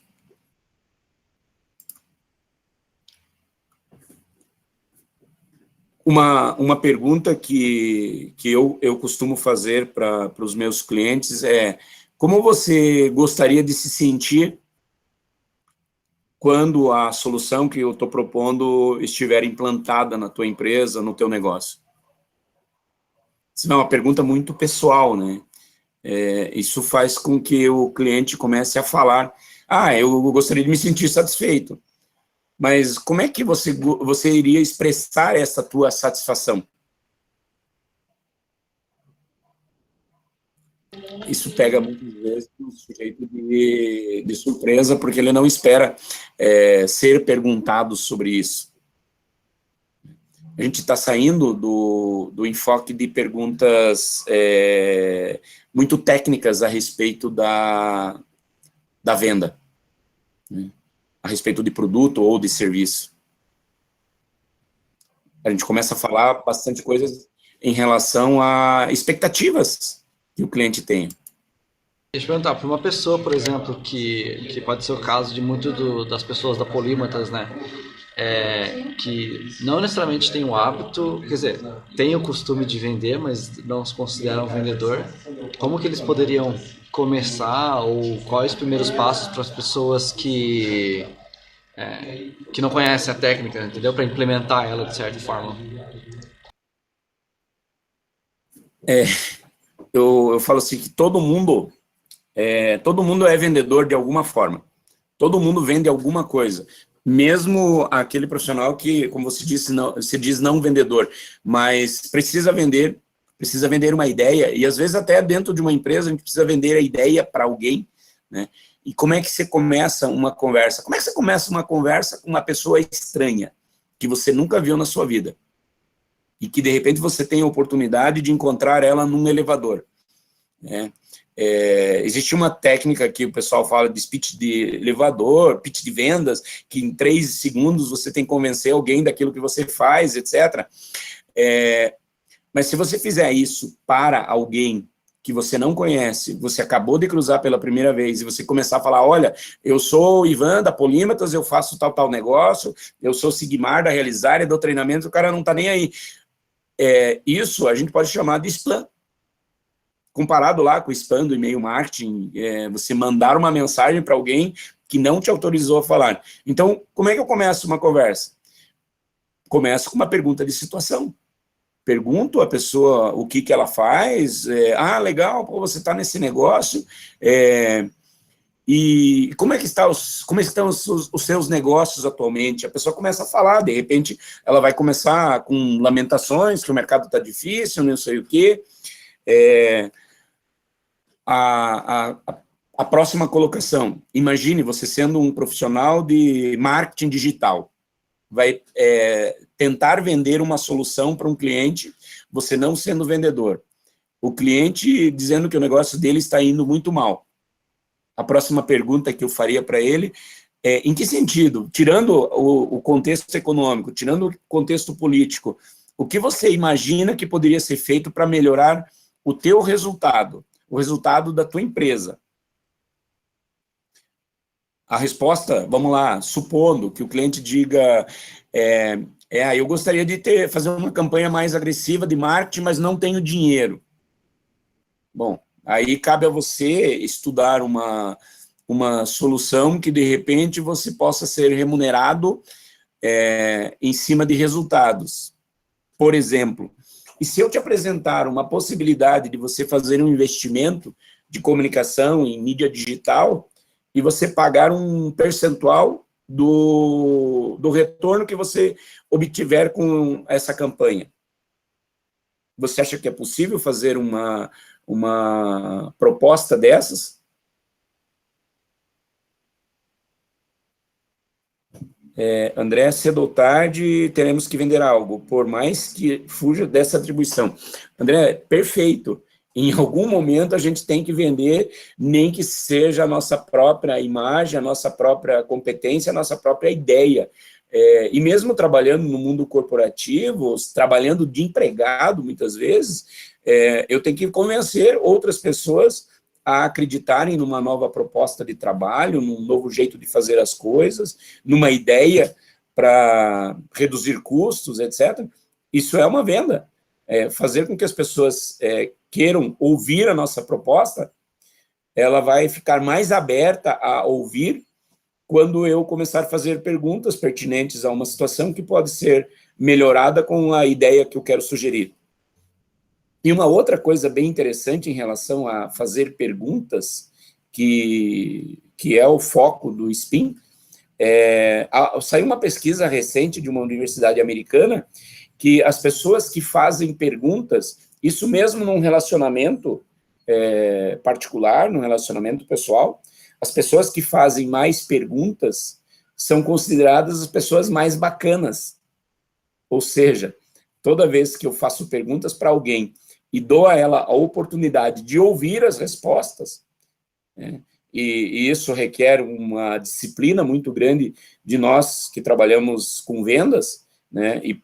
Uma pergunta que eu costumo fazer para os meus clientes é: como você gostaria de se sentir quando a solução que eu estou propondo estiver implantada na tua empresa, no teu negócio? Isso é uma pergunta muito pessoal, né? Isso faz com que o cliente comece a falar: ah, eu gostaria de me sentir satisfeito. Mas como é que você iria expressar essa tua satisfação? isso pega muitas vezes o sujeito de surpresa, porque ele não espera ser perguntado sobre isso. A gente está saindo do enfoque de perguntas muito técnicas a respeito da venda, né? A respeito de produto ou de serviço. A gente começa a falar bastante coisas em relação a expectativas que o cliente tem. Deixa eu perguntar, para uma pessoa, por exemplo, que pode ser o caso de das pessoas da Polímatas, né? Que não necessariamente tem o hábito, quer dizer, tem o costume de vender, mas não se consideram vendedor. Como que eles poderiam começar, ou quais os primeiros passos para as pessoas que não conhecem a técnica, entendeu? Para implementar ela de certa forma. Eu falo assim que todo mundo é vendedor de alguma forma. Todo mundo vende alguma coisa. Mesmo aquele profissional que, como você disse, você diz não vendedor, mas precisa vender uma ideia, e às vezes até dentro de uma empresa a gente precisa vender a ideia para alguém, né? E como é que você começa uma conversa? Como é que você começa uma conversa com uma pessoa estranha, que você nunca viu na sua vida? E que, de repente, você tem a oportunidade de encontrar ela num elevador, né? Existe uma técnica que o pessoal fala de pitch de elevador, pitch de vendas, que em 3 segundos você tem que convencer alguém daquilo que você faz, etc. Mas se você fizer isso para alguém que você não conhece, você acabou de cruzar pela primeira vez, e você começar a falar, olha, eu sou o Ivan da Polímatas, eu faço tal negócio, eu sou o Sigmar da Realizar, dou treinamento, o cara não está nem aí. Isso a gente pode chamar de spam. Comparado lá com o spam do e-mail marketing, você mandar uma mensagem para alguém que não te autorizou a falar. Então, como é que eu começo uma conversa? Começo com uma pergunta de situação. Pergunto à pessoa o que ela faz. Legal, pô, você está nesse negócio. E como é que estão os seus negócios atualmente? A pessoa começa a falar, de repente, ela vai começar com lamentações, que o mercado está difícil, não sei o quê. A próxima colocação, imagine você sendo um profissional de marketing digital, vai tentar vender uma solução para um cliente, você não sendo vendedor. O cliente dizendo que o negócio dele está indo muito mal. A próxima pergunta que eu faria para ele em que sentido? Tirando o contexto econômico, tirando o contexto político, o que você imagina que poderia ser feito para melhorar o teu resultado, o resultado da tua empresa? A resposta, vamos lá, supondo que o cliente diga, eu gostaria de fazer uma campanha mais agressiva de marketing, mas não tenho dinheiro. Bom, aí cabe a você estudar uma solução que, de repente, você possa ser remunerado em cima de resultados. Por exemplo, e se eu te apresentar uma possibilidade de você fazer um investimento de comunicação em mídia digital e você pagar um percentual do retorno que você obtiver com essa campanha? Você acha que é possível fazer uma proposta dessas? André, cedo ou tarde teremos que vender algo, por mais que fuja dessa atribuição. André, perfeito. Em algum momento a gente tem que vender, nem que seja a nossa própria imagem, a nossa própria competência, a nossa própria ideia. E mesmo trabalhando no mundo corporativo, trabalhando de empregado, muitas vezes, eu tenho que convencer outras pessoas a acreditarem numa nova proposta de trabalho, num novo jeito de fazer as coisas, numa ideia para reduzir custos, etc. Isso é uma venda. Fazer com que as pessoas queiram ouvir a nossa proposta, ela vai ficar mais aberta a ouvir quando eu começar a fazer perguntas pertinentes a uma situação que pode ser melhorada com a ideia que eu quero sugerir. E uma outra coisa bem interessante em relação a fazer perguntas, que é o foco do SPIN, saiu uma pesquisa recente de uma universidade americana que as pessoas que fazem perguntas, isso mesmo num relacionamento, particular, no relacionamento pessoal, as pessoas que fazem mais perguntas são consideradas as pessoas mais bacanas. Ou seja, toda vez que eu faço perguntas para alguém e dou a ela a oportunidade de ouvir as respostas, né, e isso requer uma disciplina muito grande de nós que trabalhamos com vendas, né, e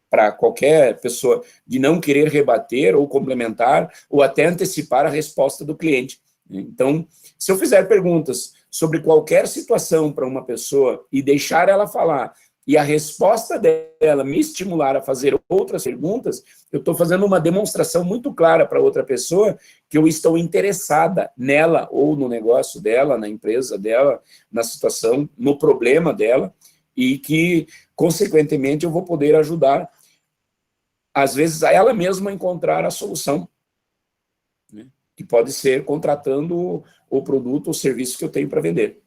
para qualquer pessoa, de não querer rebater ou complementar ou até antecipar a resposta do cliente. Então, se eu fizer perguntas sobre qualquer situação para uma pessoa e deixar ela falar, e a resposta dela me estimular a fazer outras perguntas, eu estou fazendo uma demonstração muito clara para outra pessoa que eu estou interessada nela, ou no negócio dela, na empresa dela, na situação, no problema dela, e que, consequentemente, eu vou poder ajudar, às vezes, a ela mesma encontrar a solução, né? Que pode ser contratando o produto ou serviço que eu tenho para vender.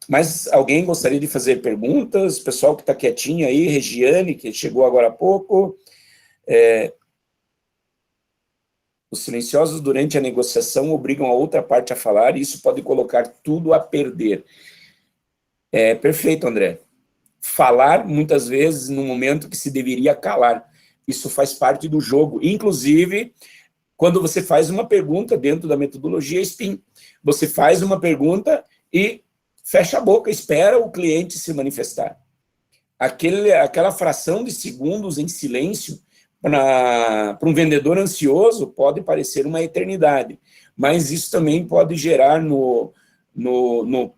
Mas alguém gostaria de fazer perguntas? Pessoal que está quietinho aí, Regiane, que chegou agora há pouco. Os silenciosos durante a negociação obrigam a outra parte a falar e isso pode colocar tudo a perder. Perfeito, André. Falar, muitas vezes, no momento que se deveria calar. Isso faz parte do jogo. Inclusive, quando você faz uma pergunta dentro da metodologia SPIN, você faz uma pergunta e fecha a boca, espera o cliente se manifestar. Aquela fração de segundos em silêncio, para um vendedor ansioso, pode parecer uma eternidade, mas isso também pode gerar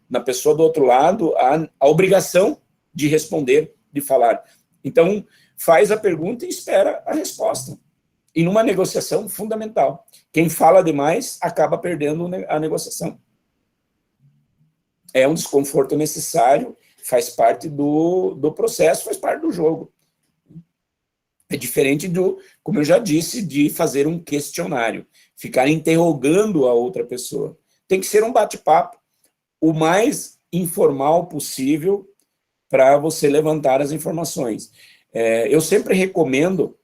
na pessoa do outro lado a obrigação de responder, de falar. Então, faz a pergunta e espera a resposta. E numa negociação, fundamental. Quem fala demais acaba perdendo a negociação. É um desconforto necessário, faz parte do processo, faz parte do jogo. É diferente como eu já disse, de fazer um questionário, ficar interrogando a outra pessoa. Tem que ser um bate-papo o mais informal possível para você levantar as informações. Eu sempre recomendo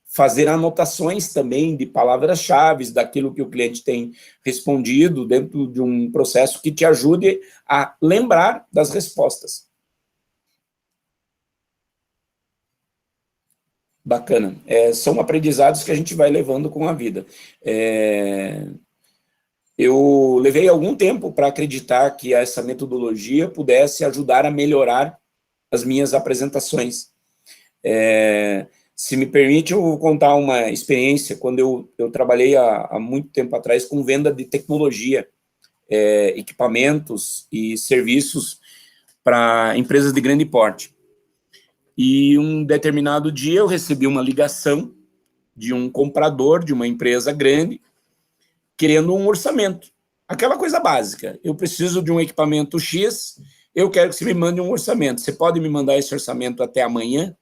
fazer anotações também de palavras-chave, daquilo que o cliente tem respondido dentro de um processo que te ajude a lembrar das respostas. Bacana. São aprendizados que a gente vai levando com a vida. Eu levei algum tempo para acreditar que essa metodologia pudesse ajudar a melhorar as minhas apresentações. Se me permite, eu vou contar uma experiência quando eu trabalhei há muito tempo atrás com venda de tecnologia, equipamentos e serviços para empresas de grande porte. E um determinado dia eu recebi uma ligação de um comprador de uma empresa grande querendo um orçamento. Aquela coisa básica. Eu preciso de um equipamento X, eu quero que você me mande um orçamento. Você pode me mandar esse orçamento até amanhã?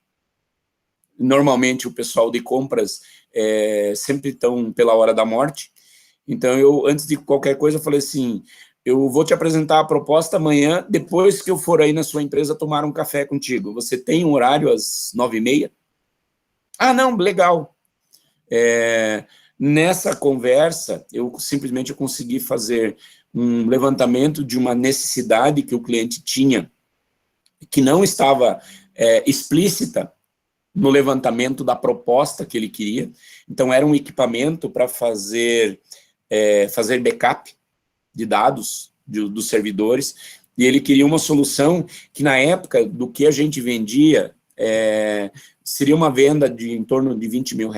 Normalmente o pessoal de compras sempre estão pela hora da morte. Então, eu, antes de qualquer coisa, eu falei assim, eu vou te apresentar a proposta amanhã, depois que eu for aí na sua empresa tomar um café contigo. Você tem um horário às 9h30? Ah, não, legal. Nessa conversa, eu simplesmente consegui fazer um levantamento de uma necessidade que o cliente tinha, que não estava explícita no levantamento da proposta que ele queria. Então, era um equipamento para fazer backup de dados dos servidores, e ele queria uma solução que, na época, do que a gente vendia, seria uma venda de em torno de R$20 mil.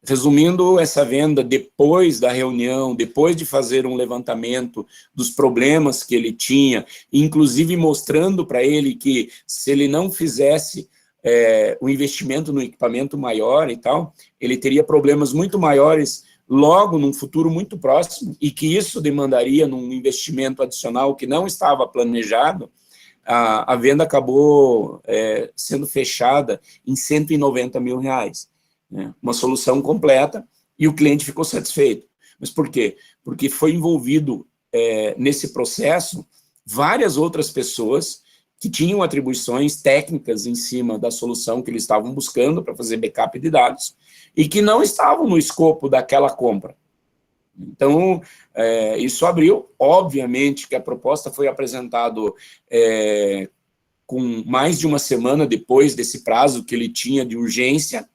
Resumindo, essa venda, depois da reunião, depois de fazer um levantamento dos problemas que ele tinha, inclusive mostrando para ele que, se ele não fizesse o investimento no equipamento maior e tal, ele teria problemas muito maiores logo num futuro muito próximo, e que isso demandaria num investimento adicional que não estava planejado, a venda acabou sendo fechada em R$190 mil. Uma solução completa, e o cliente ficou satisfeito. Mas por quê? Porque foi envolvido nesse processo várias outras pessoas que tinham atribuições técnicas em cima da solução que eles estavam buscando para fazer backup de dados, e que não estavam no escopo daquela compra. Então, isso abriu, obviamente, que a proposta foi apresentada com mais de uma semana depois desse prazo que ele tinha de urgência.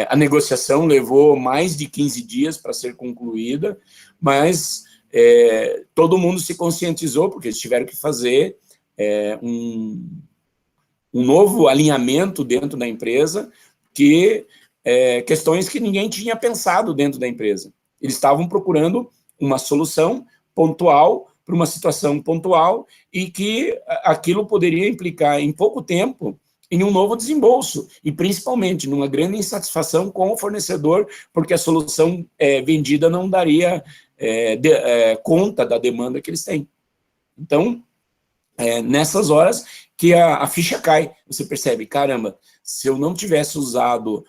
A negociação levou mais de 15 dias para ser concluída, mas todo mundo se conscientizou, porque eles tiveram que fazer um novo alinhamento dentro da empresa, questões que ninguém tinha pensado dentro da empresa. Eles estavam procurando uma solução pontual para uma situação pontual e que aquilo poderia implicar em pouco tempo em um novo desembolso e principalmente numa grande insatisfação com o fornecedor, porque a solução vendida não daria conta da demanda que eles têm. Então, nessas horas que a ficha cai, você percebe, caramba, se eu não tivesse usado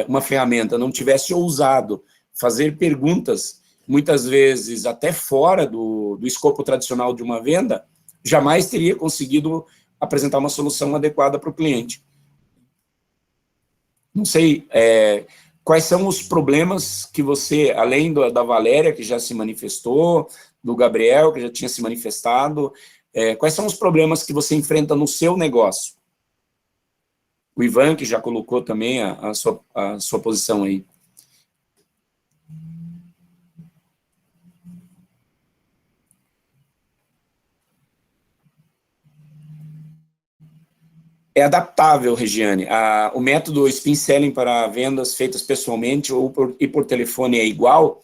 uma ferramenta, não tivesse ousado fazer perguntas, muitas vezes até fora do escopo tradicional de uma venda, jamais teria conseguido apresentar uma solução adequada para o cliente. Não sei, quais são os problemas que você, além da Valéria, que já se manifestou, do Gabriel, que já tinha se manifestado, quais são os problemas que você enfrenta no seu negócio? O Ivan, que já colocou também a sua posição aí. É adaptável, Regiane. O método Spin Selling para vendas feitas pessoalmente ou por telefone é igual,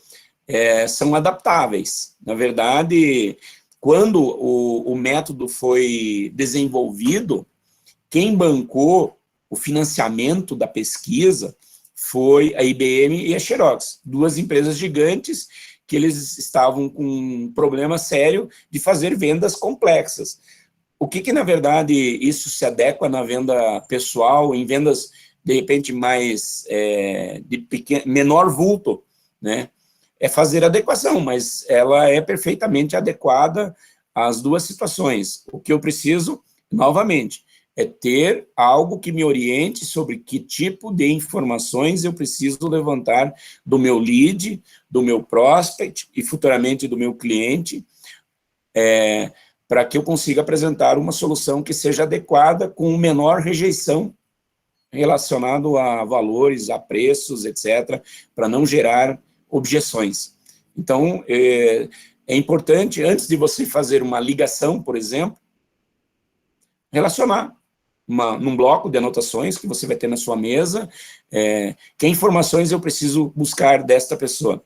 são adaptáveis. Na verdade, quando o método foi desenvolvido, quem bancou o financiamento da pesquisa foi a IBM e a Xerox, duas empresas gigantes que eles estavam com um problema sério de fazer vendas complexas. O que, na verdade, isso se adequa na venda pessoal, em vendas, de repente, mais menor vulto, né? É fazer adequação, mas ela é perfeitamente adequada às duas situações. O que eu preciso, novamente, é ter algo que me oriente sobre que tipo de informações eu preciso levantar do meu lead, do meu prospect e futuramente do meu cliente, para que eu consiga apresentar uma solução que seja adequada com menor rejeição relacionado a valores, a preços, etc., para não gerar objeções. Então, é importante, antes de você fazer uma ligação, por exemplo, relacionar num bloco de anotações que você vai ter na sua mesa, que informações eu preciso buscar desta pessoa.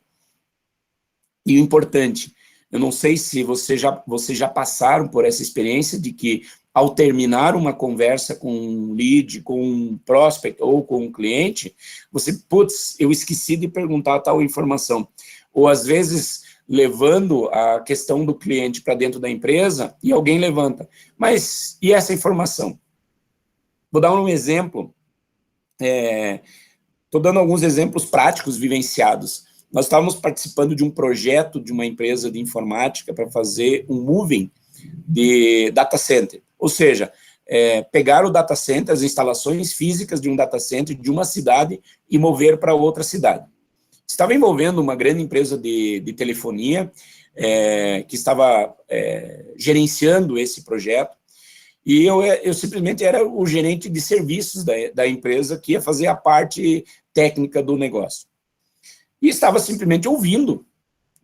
E o importante, eu não sei se vocês já passaram por essa experiência de que, ao terminar uma conversa com um lead, com um prospect ou com um cliente, você, putz, eu esqueci de perguntar tal informação. Ou, às vezes, levando a questão do cliente para dentro da empresa e alguém levanta. Mas, e essa informação? Vou dar um exemplo. Estou dando alguns exemplos práticos vivenciados. Nós estávamos participando de um projeto de uma empresa de informática para fazer um moving de data center. Ou seja, pegar o data center, as instalações físicas de um data center de uma cidade e mover para outra cidade. Estava envolvendo uma grande empresa de telefonia que estava gerenciando esse projeto e eu simplesmente era o gerente de serviços da empresa que ia fazer a parte técnica do negócio. E estava simplesmente ouvindo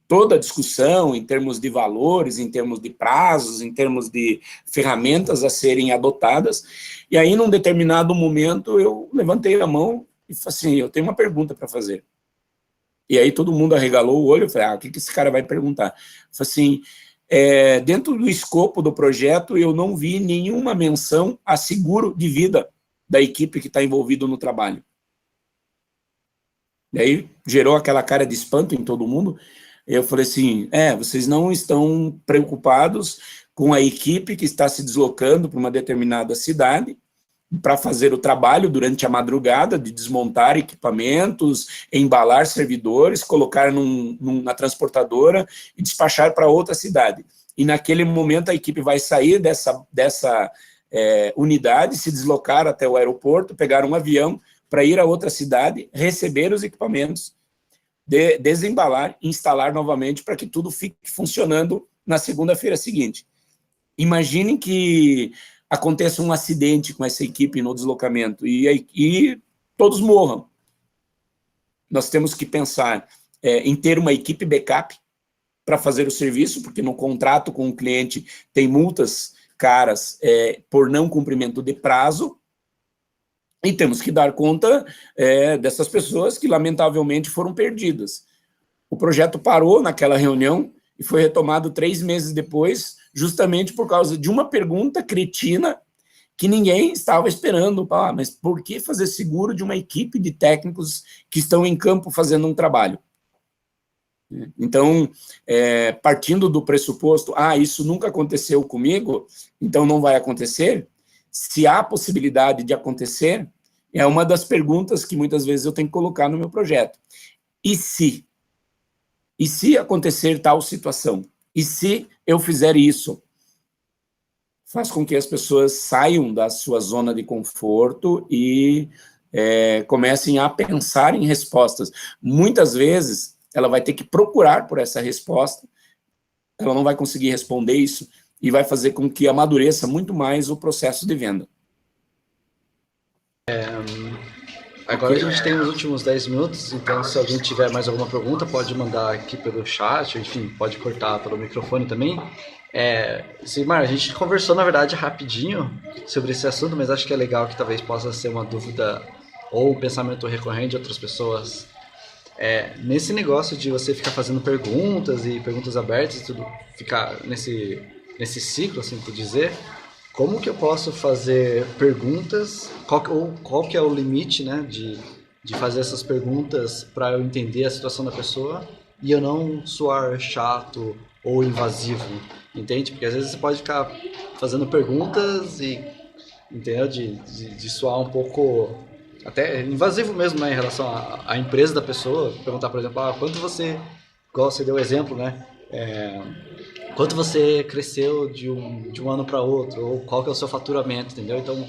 toda a discussão em termos de valores, em termos de prazos, em termos de ferramentas a serem adotadas. E aí, num determinado momento, eu levantei a mão e falei assim, eu tenho uma pergunta para fazer. E aí todo mundo arregalou o olho, eu falei, o que esse cara vai perguntar? Eu falei assim, dentro do escopo do projeto, eu não vi nenhuma menção a seguro de vida da equipe que está envolvida no trabalho. E aí gerou aquela cara de espanto em todo mundo. Eu falei assim, vocês não estão preocupados com a equipe que está se deslocando para uma determinada cidade para fazer o trabalho durante a madrugada de desmontar equipamentos, embalar servidores, colocar na transportadora e despachar para outra cidade. e naquele momento a equipe vai sair dessa unidade, se deslocar até o aeroporto, pegar um avião para ir a outra cidade, receber os equipamentos, desembalar, instalar novamente para que tudo fique funcionando na segunda-feira seguinte. Imaginem que aconteça um acidente com essa equipe no deslocamento e todos morram. Nós temos que pensar em ter uma equipe backup para fazer o serviço, porque no contrato com o cliente tem multas caras por não cumprimento de prazo, e temos que dar conta dessas pessoas que, lamentavelmente, foram perdidas. O projeto parou naquela reunião e foi retomado 3 meses depois, justamente por causa de uma pergunta cretina que ninguém estava esperando. Mas por que fazer seguro de uma equipe de técnicos que estão em campo fazendo um trabalho? Então, partindo do pressuposto, isso nunca aconteceu comigo, então não vai acontecer, se há possibilidade de acontecer, é uma das perguntas que muitas vezes eu tenho que colocar no meu projeto. E se? E se acontecer tal situação? E se eu fizer isso? Faz com que as pessoas saiam da sua zona de conforto e comecem a pensar em respostas. Muitas vezes, ela vai ter que procurar por essa resposta, ela não vai conseguir responder isso, e vai fazer com que amadureça muito mais o processo de venda. Agora a gente tem os últimos 10 minutos, então se alguém tiver mais alguma pergunta, pode mandar aqui pelo chat, enfim, pode cortar pelo microfone também. Sigmar, a gente conversou, na verdade, rapidinho sobre esse assunto, mas acho que é legal que talvez possa ser uma dúvida ou um pensamento recorrente de outras pessoas. Nesse negócio de você ficar fazendo perguntas e perguntas abertas e tudo, ficar nesse ciclo, assim por dizer, como que eu posso fazer perguntas, qual que é o limite, né, de fazer essas perguntas para eu entender a situação da pessoa e eu não soar chato ou invasivo, entende? Porque às vezes você pode ficar fazendo perguntas e, entendeu, de soar um pouco até invasivo mesmo, né, em relação à empresa da pessoa. Perguntar, por exemplo, quanto você, igual você deu o exemplo, né, quanto você cresceu de um ano para outro, ou qual que é o seu faturamento, entendeu? Então,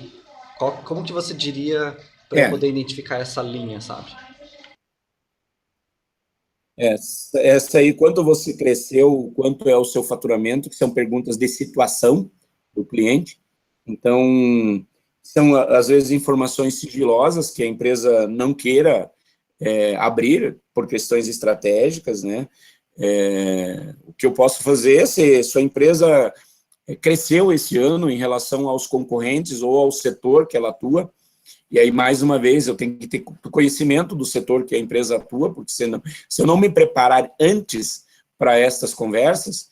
como que você diria para eu poder identificar essa linha, sabe? Essa aí, quanto você cresceu, quanto é o seu faturamento, que são perguntas de situação do cliente. Então, são, às vezes, informações sigilosas que a empresa não queira abrir por questões estratégicas, né? O que eu posso fazer, se sua empresa cresceu esse ano em relação aos concorrentes ou ao setor que ela atua, e aí, mais uma vez, eu tenho que ter conhecimento do setor que a empresa atua, porque se eu não me preparar antes para essas conversas,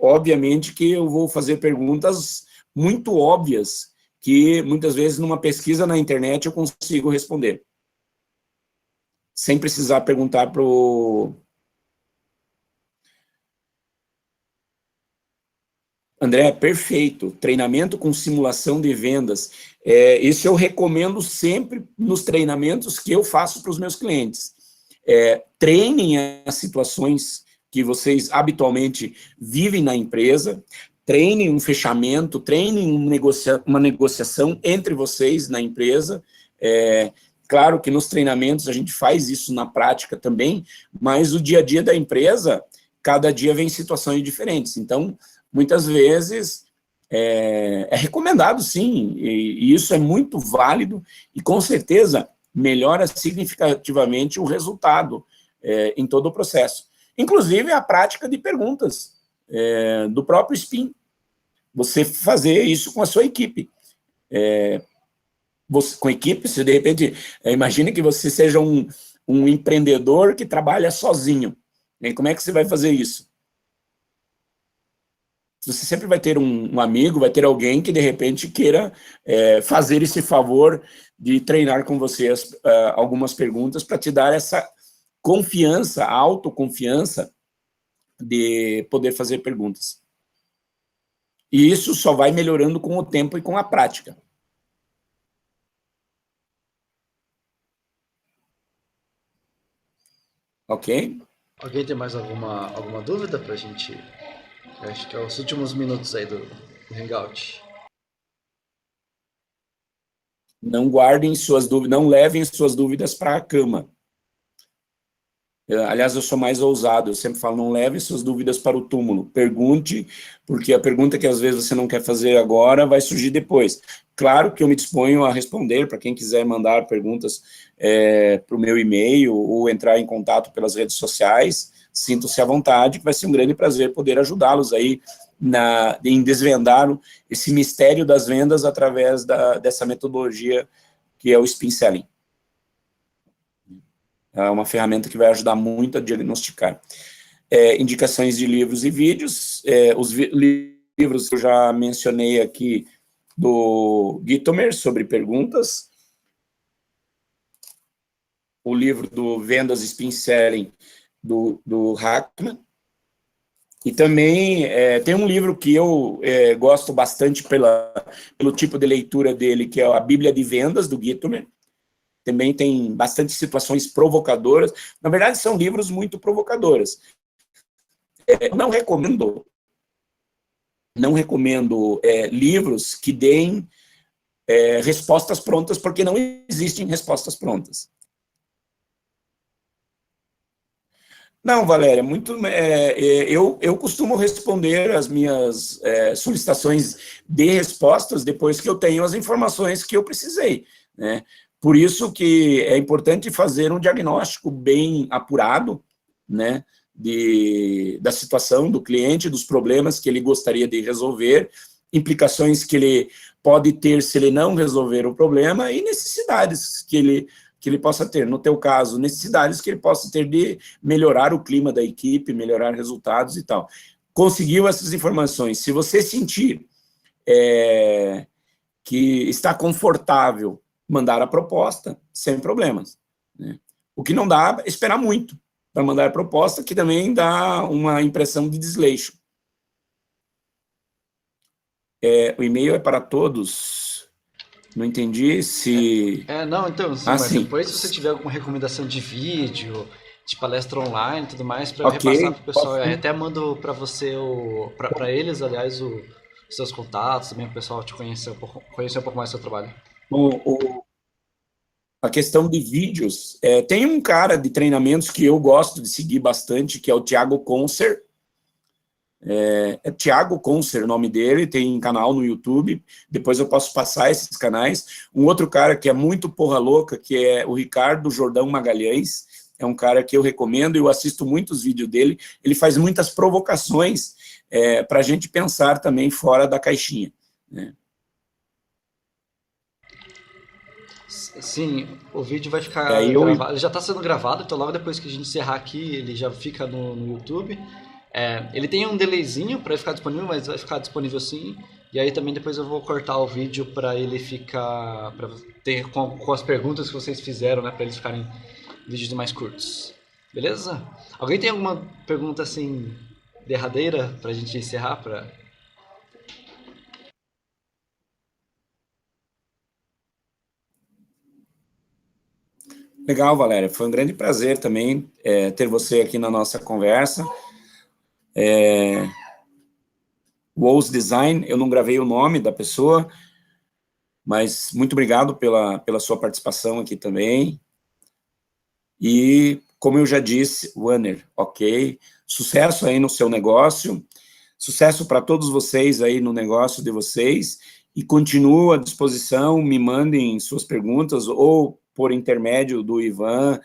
obviamente que eu vou fazer perguntas muito óbvias, que muitas vezes numa pesquisa na internet eu consigo responder, sem precisar perguntar para o André, perfeito. Treinamento com simulação de vendas. Isso eu recomendo sempre nos treinamentos que eu faço para os meus clientes. Treinem as situações que vocês habitualmente vivem na empresa, treinem um fechamento, treinem uma negociação entre vocês na empresa. Claro que nos treinamentos a gente faz isso na prática também, mas o dia a dia da empresa, cada dia vem situações diferentes. Então, muitas vezes é recomendado, sim, e isso é muito válido e, com certeza, melhora significativamente o resultado em todo o processo. Inclusive, a prática de perguntas do próprio SPIN. Você fazer isso com a sua equipe. Com a equipe, se de repente, imagine que você seja um empreendedor que trabalha sozinho. E como é que você vai fazer isso? Você sempre vai ter um amigo, vai ter alguém que, de repente, queira fazer esse favor de treinar com você algumas perguntas para te dar essa confiança, autoconfiança de poder fazer perguntas. E isso só vai melhorando com o tempo e com a prática. Ok? Alguém tem mais alguma dúvida para a gente Acho que é os últimos minutos aí do Hangout. Não guardem suas dúvidas, não levem suas dúvidas para a cama. Aliás, eu sou mais ousado, eu sempre falo, não leve suas dúvidas para o túmulo. Pergunte, porque a pergunta que às vezes você não quer fazer agora vai surgir depois. Claro que eu me disponho a responder, para quem quiser mandar perguntas para o meu e-mail ou entrar em contato pelas redes sociais, sintam-se à vontade, que vai ser um grande prazer poder ajudá-los aí em desvendar esse mistério das vendas através dessa metodologia que é o Spin Selling. É uma ferramenta que vai ajudar muito a diagnosticar. Indicações de livros e vídeos. Os livros que eu já mencionei aqui do Gitomer, sobre perguntas. O livro do Vendas Spin Selling, do Hackman. E também tem um livro que eu gosto bastante pelo tipo de leitura dele, que é a Bíblia de Vendas, do Gitomer. Também tem bastante situações provocadoras. Na verdade, são livros muito provocadoras. Não recomendo livros que deem respostas prontas, porque não existem respostas prontas. Não, Valéria, eu costumo responder as minhas solicitações de respostas depois que eu tenho as informações que eu precisei, né? Por isso que é importante fazer um diagnóstico bem apurado, né, da situação do cliente, dos problemas que ele gostaria de resolver, implicações que ele pode ter se ele não resolver o problema e necessidades que ele possa ter. No teu caso, necessidades que ele possa ter de melhorar o clima da equipe, melhorar resultados e tal. Conseguiu essas informações. Se você sentir que está confortável mandar a proposta, sem problemas, né? O que não dá é esperar muito para mandar a proposta, que também dá uma impressão de desleixo. O e-mail é para todos. Não entendi se... Não, então, sim, mas sim. Depois, se você tiver alguma recomendação de vídeo, de palestra online e tudo mais, para Okay, repassar para o pessoal, eu até mando para você, para eles, aliás, os seus contatos, também para o pessoal te conhecer um pouco mais do seu trabalho. A questão de vídeos, tem um cara de treinamentos que eu gosto de seguir bastante, que é o Thiago Concer. Thiago Concer o nome dele, tem canal no YouTube, depois eu posso passar esses canais. Um outro cara que é muito porra louca, que é o Ricardo Jordão Magalhães, é um cara que eu recomendo, eu assisto muitos vídeos dele, ele faz muitas provocações para a gente pensar também fora da caixinha, né? Sim, o vídeo vai ficar gravado, ele já está sendo gravado, então logo depois que a gente encerrar aqui, ele já fica no YouTube. Ele tem um delayzinho para ficar disponível, mas vai ficar disponível sim. E aí também depois eu vou cortar o vídeo para ele ficar, para ter com as perguntas que vocês fizeram, né, para eles ficarem vídeos mais curtos. Beleza? Alguém tem alguma pergunta assim derradeira para a gente encerrar? Legal, Valéria. Foi um grande prazer também ter você aqui na nossa conversa. Walls Design, eu não gravei o nome da pessoa, mas muito obrigado pela sua participação aqui também. E, como eu já disse, Wanner, ok? Sucesso aí no seu negócio, sucesso para todos vocês aí no negócio de vocês, e continuo à disposição, me mandem suas perguntas, ou por intermédio do Ivan,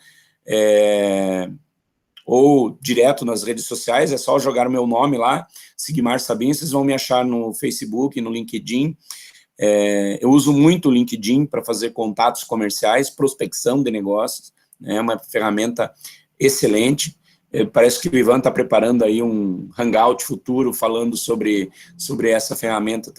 ou direto nas redes sociais, é só jogar o meu nome lá, Sigmar Sabin, vocês vão me achar no Facebook, no LinkedIn. Eu uso muito o LinkedIn para fazer contatos comerciais, prospecção de negócios, né? É uma ferramenta excelente. Parece que o Ivan está preparando aí um hangout futuro falando sobre essa ferramenta também.